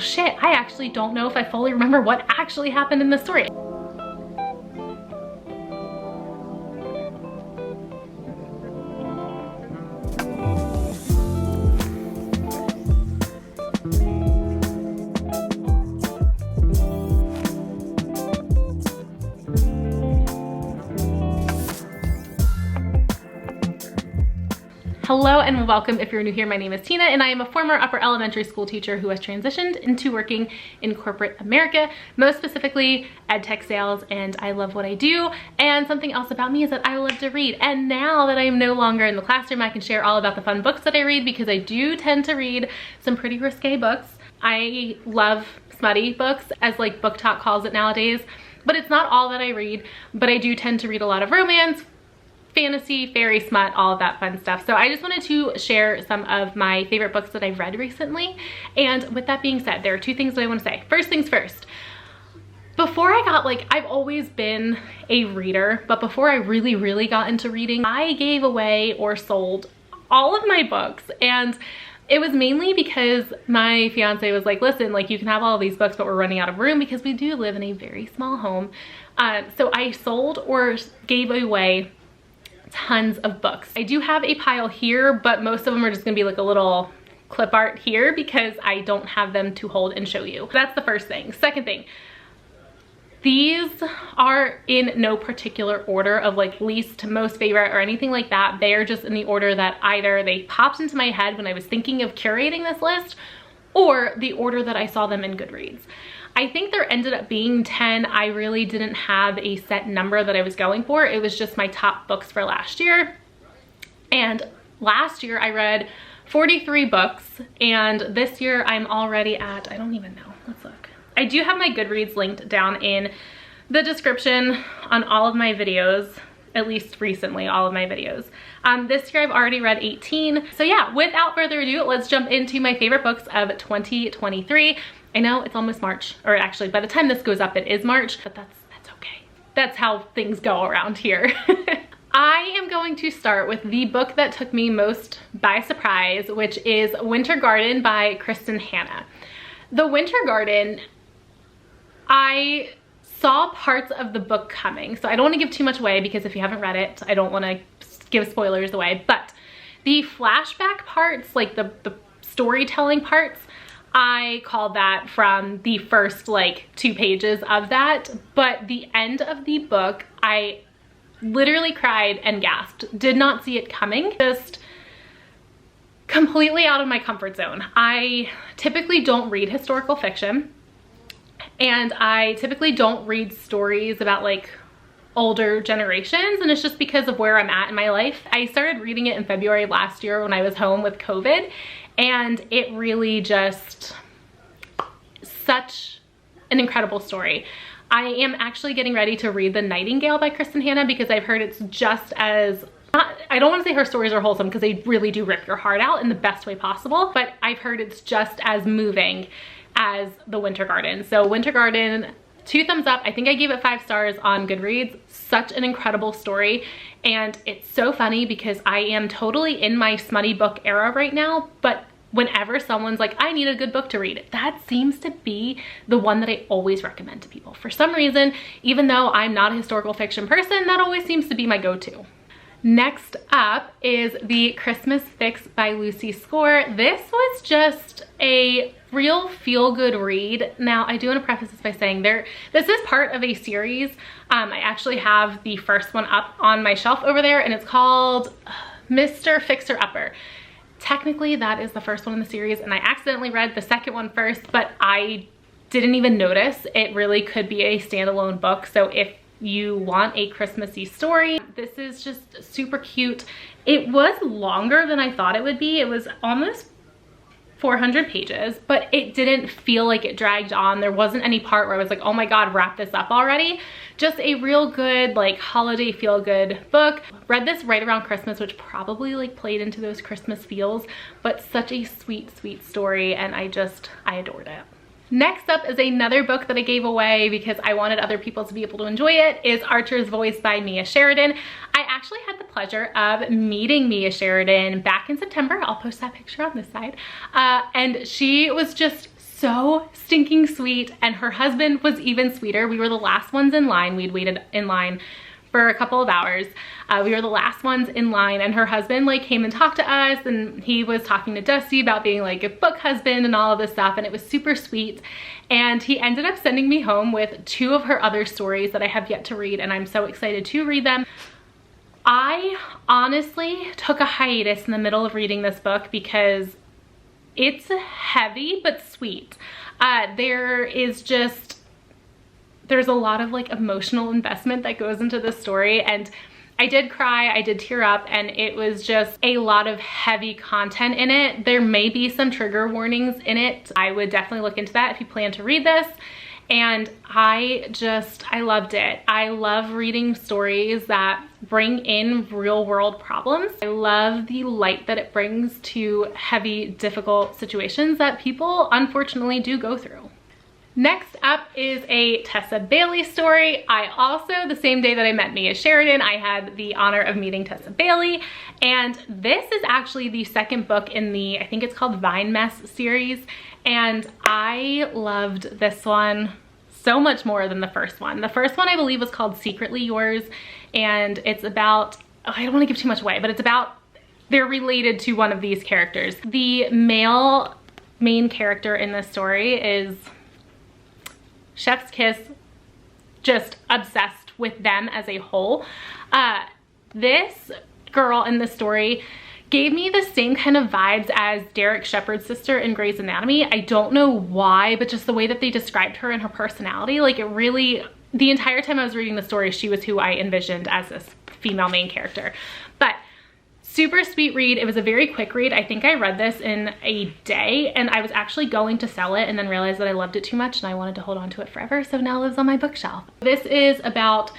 shit, I actually don't know if I fully remember what actually happened in the story. Hello and welcome. If you're new here, my name is Tina and I am a former upper elementary school teacher who has transitioned into working in corporate America, most specifically ed tech sales, and I love what I do. And something else about me is that I love to read. And now that I am no longer in the classroom, I can share all about the fun books that I read, because I do tend to read some pretty risque books. I love smutty books, as like BookTok calls it nowadays, but it's not all that I read. But I do tend to read a lot of romance, fantasy, fairy, smut, all of that fun stuff. So I just wanted to share some of my favorite books that I've read recently. And with that being said, there are two things that I want to say. First things first. Before I got, I've always been a reader, but before I really got into reading, I gave away or sold all of my books. And it was mainly because my fiance was like, listen, you can have all of these books, but we're running out of room, because we do live in a very small home. So I sold or gave away tons of books. I do have a pile here, but most of them are just gonna be like a little clip art here because I don't have them to hold and show you. That's the first thing. Second thing, these are in no particular order of least to most favorite or anything like that. They are just in the order that either they popped into my head when I was thinking of curating this list, or the order that I saw them in Goodreads. I think there ended up being 10. I really didn't have a set number that I was going for. It was just my top books for last year. And last year I read 43 books, and this year I'm already at, I don't even know, let's look. I do have my Goodreads linked down in the description on all of my videos, at least recently, all of my videos. This year I've already read 18. So yeah, without further ado, let's jump into my favorite books of 2023. I know it's almost March, or actually by the time this goes up, it is March, but that's okay. That's how things go around here. I am going to start with the book that took me most by surprise, which is Winter Garden by Kristen Hanna. The Winter Garden, I saw parts of the book coming, so I don't want to give too much away, because if you haven't read it, I don't want to give spoilers away, but the flashback parts, the storytelling parts, I called that from the first 2 pages of that, but the end of the book, I literally cried and gasped. Did not see it coming. Just completely out of my comfort zone. I typically don't read historical fiction, and I typically don't read stories about older generations, and it's just because of where I'm at in my life. I started reading it in February last year when I was home with COVID, and it really just, such an incredible story. I am actually getting ready to read The Nightingale by Kristen Hanna, because I've heard it's just as, I don't want to say her stories are wholesome, because they really do rip your heart out in the best way possible, but I've heard it's just as moving as The Winter Garden. So Winter Garden, 2 thumbs up. I think I gave it 5 stars on Goodreads. Such an incredible story. And it's so funny because I am totally in my smutty book era right now, but whenever someone's like, I need a good book to read, that seems to be the one that I always recommend to people. For some reason, even though I'm not a historical fiction person, that always seems to be my go-to. Next up is The Christmas Fix by Lucy Score. This was just a real feel-good read. Now, I do want to preface this by saying this is part of a series. I actually have the first one up on my shelf over there, and it's called Mr. Fixer-Upper. Technically, that is the first one in the series, and I accidentally read the second one first, but I didn't even notice. It really could be a standalone book, so if you want a Christmassy story, this is just super cute. It was longer than I thought it would be. It was almost 400 pages, but it didn't feel like it dragged on. There wasn't any part where I was like, oh my God, wrap this up already. Just a real good, holiday feel-good book. Read this right around Christmas, which probably played into those Christmas feels, but such a sweet, sweet story, and I adored it. Next up is another book that I gave away because I wanted other people to be able to enjoy it, is Archer's Voice by Mia Sheridan. I actually had the pleasure of meeting Mia Sheridan back in September. I'll post that picture on this side. And she was just so stinking sweet, and her husband was even sweeter. We were the last ones in line. We'd waited in line for a couple of hours. We were the last ones in line, and her husband like came and talked to us, and he was talking to Dusty about being like a book husband and all of this stuff, and it was super sweet. And he ended up sending me home with 2 of her other stories that I have yet to read, and I'm so excited to read them. I honestly took a hiatus in the middle of reading this book because it's heavy but sweet. There's a lot of like emotional investment that goes into this story, and I did cry, I did tear up, and it was just a lot of heavy content in it. There may be some trigger warnings in it. I would definitely look into that if you plan to read this. And I loved it. I love reading stories that bring in real world problems. I love the light that it brings to heavy, difficult situations that people unfortunately do go through. Next up is a Tessa Bailey story. I also, the same day that I met Mia Sheridan, I had the honor of meeting Tessa Bailey. And this is actually the second book in the, I think it's called Vine Mess series. And I loved this one so much more than the first one. The first one I believe was called Secretly Yours, and it's about, I don't want to give too much away, but it's about, they're related to one of these characters. The male main character in this story is chef's kiss, just obsessed with them as a whole. This girl in the story gave me the same kind of vibes as Derek Shepherd's sister in Grey's Anatomy. I don't know why, but just the way that they described her and her personality, like it really, the entire time I was reading the story, she was who I envisioned as this female main character. But super sweet read. It was a very quick read. I think I read this in a day, and I was actually going to sell it and then realized that I loved it too much and I wanted to hold on to it forever, so now it lives on my bookshelf. This is about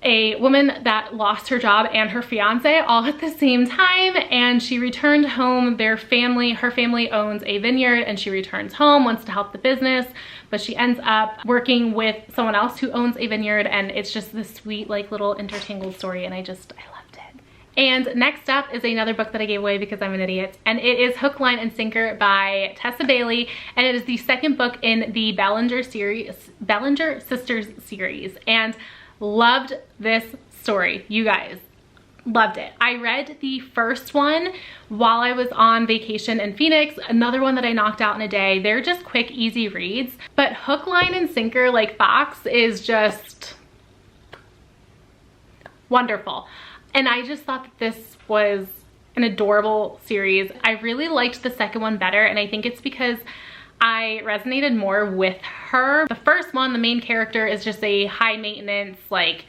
a woman that lost her job and her fiance all at the same time, and she returned home. Her family owns a vineyard, and she returns home, wants to help the business, but she ends up working with someone else who owns a vineyard, and it's just this sweet like little intertangled story, and I loved it. And next up is another book that I gave away because I'm an idiot, and it is Hookline and Sinker by Tessa Bailey, and it is the second book in the Ballinger Sisters series, and loved this story, you guys. Loved it. I read the first one while I was on vacation in Phoenix, another one that I knocked out in a day. They're just quick, easy reads, but Hookline and Sinker, like Fox, is just wonderful. And I just thought that this was an adorable series. I really liked the second one better, and I think it's because I resonated more with her. The first one, the main character is just a high maintenance, like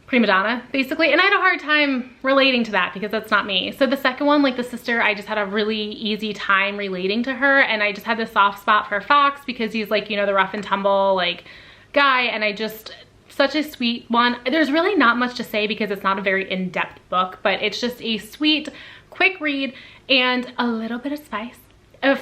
prima donna, basically. And I had a hard time relating to that because that's not me. So the second one, like the sister, I just had a really easy time relating to her. And I just had this soft spot for Fox because he's like, you know, the rough and tumble like guy. And I just, such a sweet one. There's really not much to say because it's not a very in-depth book, but it's just a sweet, quick read and a little bit of spice.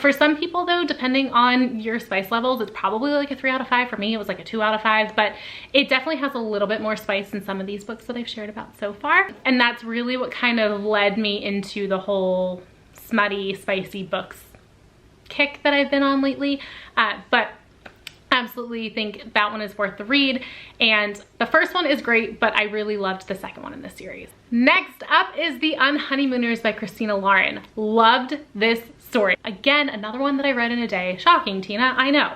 For some people though, depending on your spice levels, it's probably like a 3 out of 5. For me, it was like a 2 out of 5, but it definitely has a little bit more spice than some of these books that I've shared about so far. And that's really what kind of led me into the whole smutty, spicy books kick that I've been on lately. But absolutely think that one is worth the read, and the first one is great, but I really loved the second one in this series. Next up is The Unhoneymooners by Christina Lauren. Loved this story. Again, another one that I read in a day. Shocking, Tina, I know.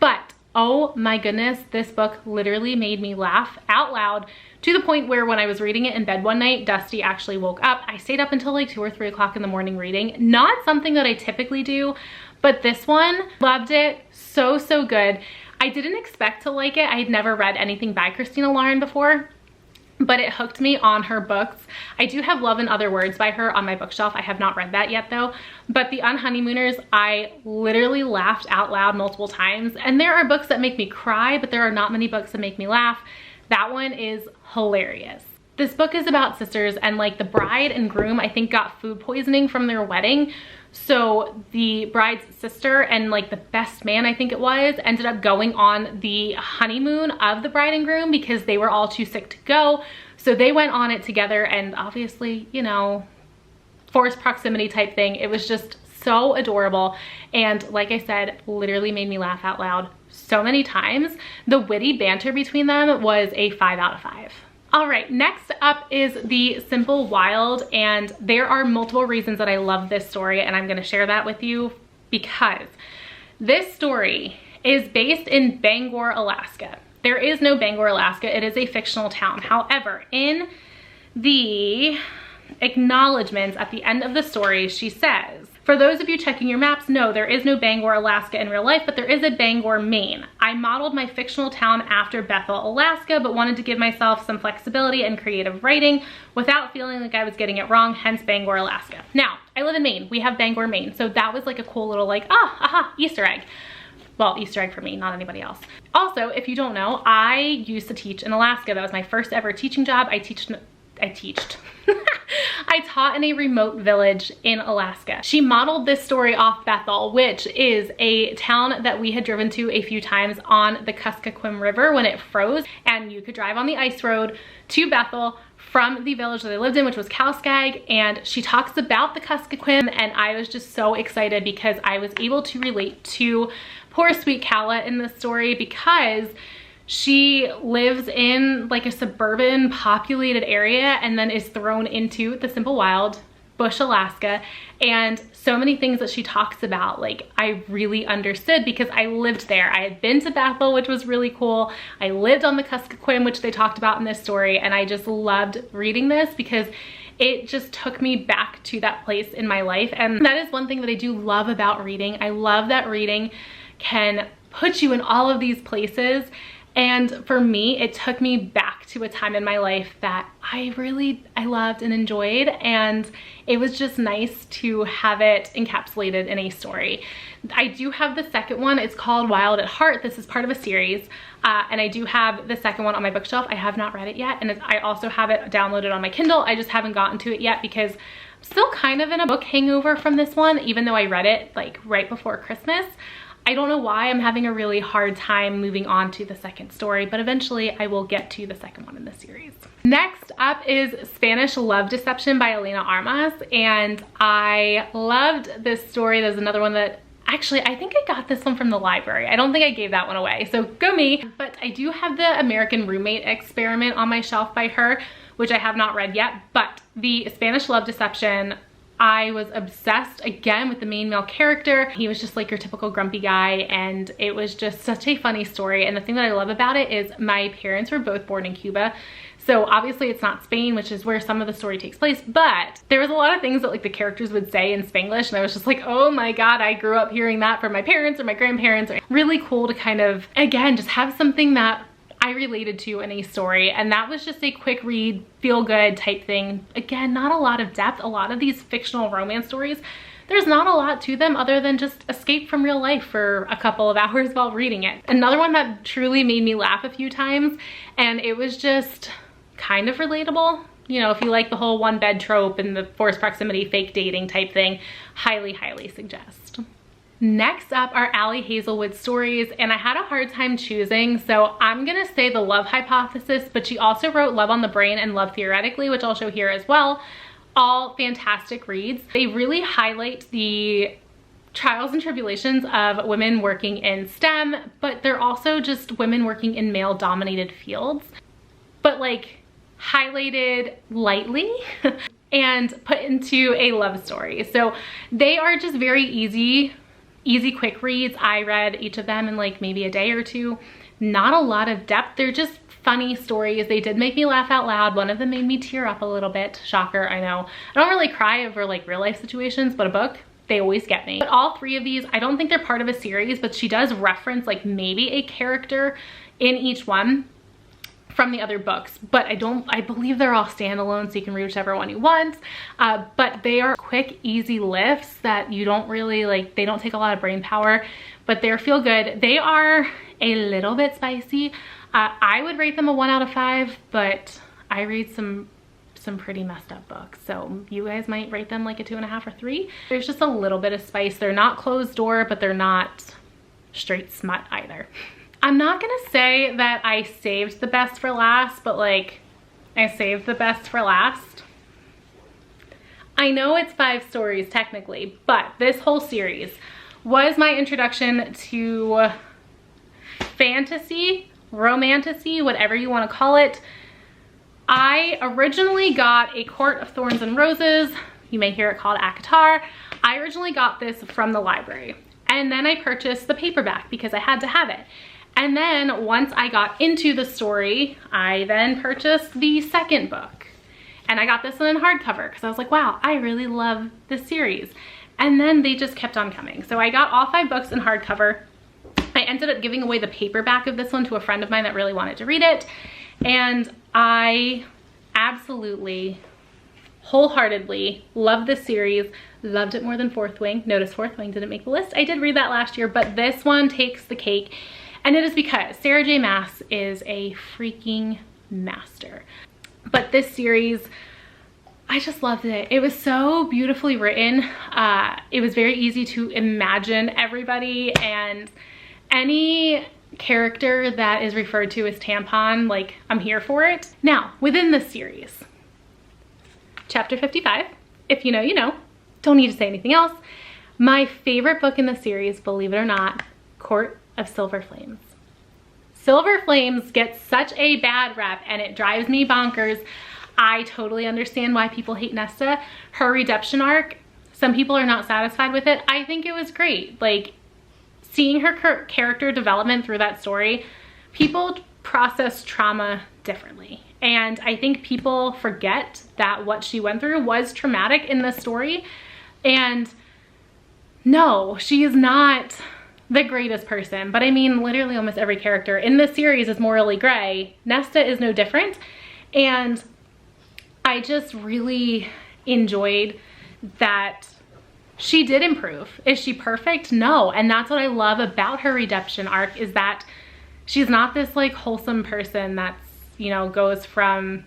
But oh my goodness, this book literally made me laugh out loud to the point where when I was reading it in bed one night, Dusty actually woke up. I stayed up until like 2 or 3 o'clock in the morning reading. Not something that I typically do, but this one, loved it. So good. I didn't expect to like it. I had never read anything by Christina Lauren before, but it hooked me on her books. I do have Love in Other Words by her on my bookshelf. I have not read that yet though. But The Unhoneymooners, I literally laughed out loud multiple times. And there are books that make me cry, but there are not many books that make me laugh. That one is hilarious. This book is about sisters, and like the bride and groom, I think, got food poisoning from their wedding. So the bride's sister and like the best man, I think it was, ended up going on the honeymoon of the bride and groom because they were all too sick to go. So they went on it together, and obviously, you know, forced proximity type thing. It was just so adorable. And like I said, literally made me laugh out loud so many times. The witty banter between them was a 5 out of 5. All right, next up is The Simple Wild, and there are multiple reasons that I love this story, and I'm gonna share that with you because this story is based in Bangor, Alaska. There is no Bangor, Alaska. It is a fictional town. However, in the acknowledgements at the end of the story, she says, for those of you checking your maps, no, there is no Bangor, Alaska in real life, but there is a Bangor, Maine. I modeled my fictional town after Bethel, Alaska, but wanted to give myself some flexibility and creative writing without feeling like I was getting it wrong, hence Bangor, Alaska. Now, I live in Maine. We have Bangor, Maine. So that was like a cool little like, aha, Easter egg. Well, Easter egg for me, not anybody else. Also, if you don't know, I used to teach in Alaska. That was my first ever teaching job. I taught in a remote village in Alaska. She modeled this story off Bethel, which is a town that we had driven to a few times on the Kuskokwim River when it froze, and you could drive on the ice road to Bethel from the village that I lived in, which was Kalskag, and she talks about the Kuskokwim, and I was just so excited because I was able to relate to poor sweet Kala in this story because she lives in like a suburban populated area and then is thrown into the simple wild, bush Alaska, and so many things that she talks about, like I really understood because I lived there. I had been to Bethel, which was really cool. I lived on the Kuskokwim, which they talked about in this story, and I just loved reading this because it just took me back to that place in my life. And that is one thing that I do love about reading. I love that reading can put you in all of these places. And for me, it took me back to a time in my life that I loved and enjoyed. And it was just nice to have it encapsulated in a story. I do have the second one. It's called Wild at Heart. This is part of a series. And I do have the second one on my bookshelf. I have not read it yet. And I also have it downloaded on my Kindle. I just haven't gotten to it yet because I'm still kind of in a book hangover from this one, even though I read it like right before Christmas. I don't know why I'm having a really hard time moving on to the second story, but eventually I will get to the second one in the series. Next up is Spanish Love Deception by Elena Armas, and I loved this story. There's another one that actually, I think I got this one from the library. I don't think I gave that one away, so go me. But I do have the American Roommate Experiment on my shelf by her, which I have not read yet, but the Spanish Love Deception, I was obsessed again with the main male character. He was just like your typical grumpy guy, and it was just such a funny story. And the thing that I love about it is my parents were both born in Cuba. So obviously it's not Spain, which is where some of the story takes place, but there was a lot of things that like the characters would say in Spanglish, and I was just like, oh my God, I grew up hearing that from my parents or my grandparents. Really cool to kind of, again, just have something that I related to in a story. And that was just a quick read, feel good type thing. Again, not a lot of depth. A lot of these fictional romance stories, there's not a lot to them other than just escape from real life for a couple of hours while reading it. Another one that truly made me laugh a few times, and it was just kind of relatable. You know, if you like the whole one bed trope and the forced proximity, fake dating type thing, highly, highly suggest. Next up are Allie Hazelwood stories, and I had a hard time choosing, so I'm gonna say The Love Hypothesis, but she also wrote Love on the Brain and Love Theoretically, which I'll show here as well. All fantastic reads. They really highlight the trials and tribulations of women working in STEM, but they're also just women working in male-dominated fields, but like highlighted lightly and put into a love story. So they are just very easy quick reads. I read each of them in like maybe a day or two. Not a lot of depth. They're just funny stories. They did make me laugh out loud. One of them made me tear up a little bit. Shocker, I know. I don't really cry over like real life situations, but a book, they always get me. But all three of these, I don't think they're part of a series, but she does reference like maybe a character in each one from the other books, but I believe they're all standalone, so you can read whichever one you want. But they are quick, easy lifts that you don't really like, they don't take a lot of brain power, but they're feel good. They are a little bit spicy. I would rate them a 1 out of 5, but I read some pretty messed up books, so you guys might rate them like a 2.5 or 3. There's just a little bit of spice. They're not closed door, but they're not straight smut either. I'm not gonna say that I saved the best for last, but like I saved the best for last. I know it's 5 stories technically, but this whole series was my introduction to fantasy, romantasy, whatever you want to call it. I originally got A Court of Thorns and Roses. You may hear it called ACOTAR. I originally got this from the library, and then I purchased the paperback because I had to have it. And then once I got into the story, I then purchased the second book. And I got this one in hardcover because I was like, wow, I really love this series. And then they just kept on coming. So I got all 5 books in hardcover. I ended up giving away the paperback of this one to a friend of mine that really wanted to read it. And I absolutely, wholeheartedly love this series. Loved it more than Fourth Wing. Notice Fourth Wing didn't make the list. I did read that last year, but this one takes the cake. And it is because Sarah J. Maas is a freaking master. But this series, I just loved it. It was so beautifully written. It was very easy to imagine everybody, and any character that is referred to as tampon, like, I'm here for it. Now, within this series, chapter 55, if you know, you know. Don't need to say anything else. My favorite book in the series, believe it or not, Court of Silver Flames. Silver Flames gets such a bad rep and it drives me bonkers. I totally understand why people hate Nesta. Her redemption arc, some people are not satisfied with it. I think it was great. Like, seeing her character development through that story, people process trauma differently. And I think people forget that what she went through was traumatic in this story. And no, she is not the greatest person, but I mean literally almost every character in this series is morally gray. Nesta is no different, and I just really enjoyed that she did improve. Is she perfect? No. And that's what I love about her redemption arc, is that she's not this like wholesome person that's, you know, goes from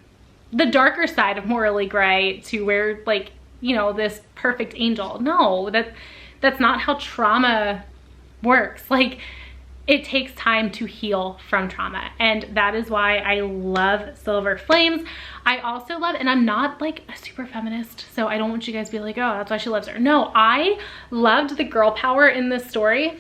the darker side of morally gray to where, like, you know, this perfect angel. No, that's not how trauma works. Like, it takes time to heal from trauma, and that is why I love Silver Flames. I also love, and I'm not like a super feminist, so I don't want you guys to be like, oh, that's why she loves her. No, I loved the girl power in this story.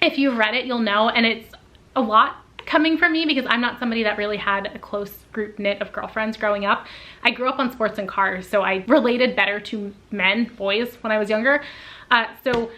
If you've read it, you'll know, and it's a lot coming from me because I'm not somebody that really had a close group knit of girlfriends growing up. I grew up on sports and cars, so I related better to men, boys, when I was younger. So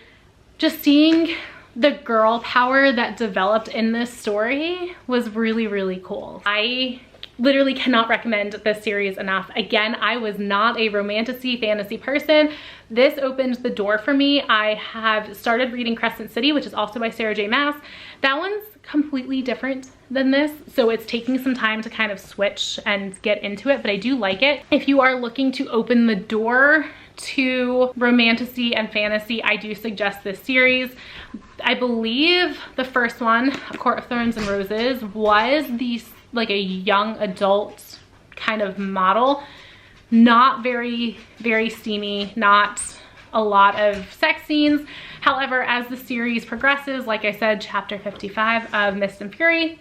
just seeing the girl power that developed in this story was really, really cool. I literally cannot recommend this series enough. Again, I was not a romantasy fantasy person. This opened the door for me. I have started reading Crescent City, which is also by Sarah J. Maas. That one's completely different than this, so it's taking some time to kind of switch and get into it, but I do like it. If you are looking to open the door to romantasy and fantasy, I do suggest this series. I believe the first one, A Court of Thorns and Roses, was like a young adult kind of model. Not very, very steamy, not a lot of sex scenes. However, as the series progresses, like I said, chapter 55 of Mist and Fury,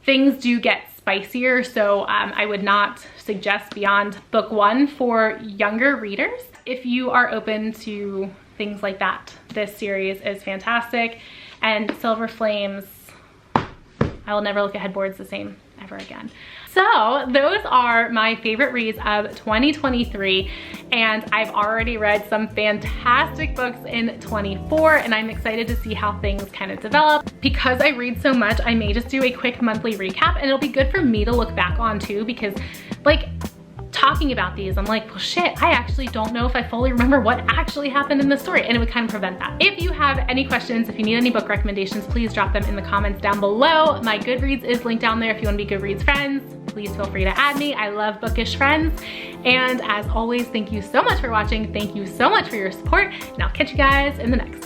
things do get spicier, so I would not suggest beyond book 1 for younger readers. If you are open to things like that, this series is fantastic. And Silver Flames, I will never look at headboards the same ever again. So those are my favorite reads of 2023, and I've already read some fantastic books in 24, and I'm excited to see how things kind of develop. Because I read so much, I may just do a quick monthly recap, and it'll be good for me to look back on too, because like talking about these, I'm like, well shit, I actually don't know if I fully remember what actually happened in the story, and it would kind of prevent that. If you have any questions, if you need any book recommendations, please drop them in the comments down below. My Goodreads is linked down there if you want to be Goodreads friends. Please feel free to add me. I love bookish friends. And as always, thank you so much for watching. Thank you so much for your support, and I'll catch you guys in the next one.